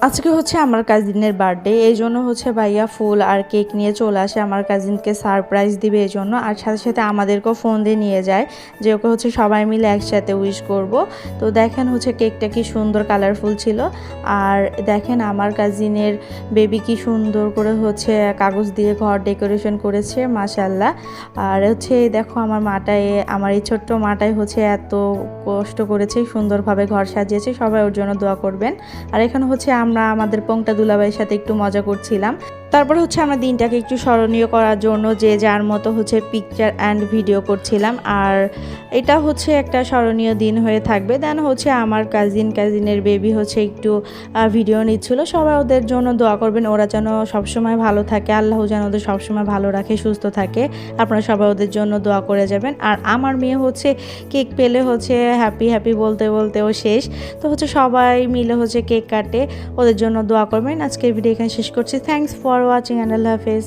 আজকে হচ্ছে আমার কাজিনের বার্থডে, এই জন্য হচ্ছে ভাইয়া ফুল আর কেক নিয়ে চলে আসে আমার কাজিনকে সারপ্রাইজ দিবে এই জন্য। আর সাথে সাথে আমাদেরকেও ফোন দিয়ে নিয়ে যায় যে ওকে হচ্ছে সবাই মিলে একসাথে উইশ করব। তো দেখেন হচ্ছে কেকটা কি সুন্দর কালারফুল ছিল। আর দেখেন আমার কাজিনের বেবি কি সুন্দর করে হচ্ছে কাগজ দিয়ে ঘর ডেকোরেশন করেছে, মাশাল্লাহ। আর হচ্ছে দেখো আমার মাটাই, আমার এই ছোট্ট মাটাই হচ্ছে এত কষ্ট করেছে, সুন্দরভাবে ঘর সাজিয়েছে। সবাই ওর জন্য দোয়া করবেন। আর এখানে হচ্ছে আমরা আমাদের পোংটা দুলাভাইয়ের সাথে একটু মজা করছিলাম। তারপর হচ্ছে আমরা দিনটাকে একটু স্মরণীয় করার জন্য যে যার মতো হচ্ছে পিকচার অ্যান্ড ভিডিও করছিলাম। আর এটা হচ্ছে একটা স্মরণীয় দিন হয়ে থাকবে। দেন হচ্ছে আমার কাজিনের বেবি হচ্ছে একটু ভিডিও নিচ্ছিল। সবাই ওদের জন্য দোয়া করবেন, ওরা যেন সবসময় ভালো থাকে, আল্লাহ যেন ওদের সবসময় ভালো রাখে, সুস্থ থাকে। আপনারা সবাই ওদের জন্য দোয়া করে যাবেন। আর আমার মেয়ে হচ্ছে কেক পেলে হচ্ছে হ্যাপি হ্যাপি বলতে বলতেও শেষ। তো হচ্ছে সবাই মিলে হচ্ছে কেক কাটে, ওদের জন্য দোয়া করবেন। আজকের ভিডিও এখানে শেষ করছি। থ্যাংকস ফর ওয়াচিং অ্যান্ড আল্লাহ হাফেজ।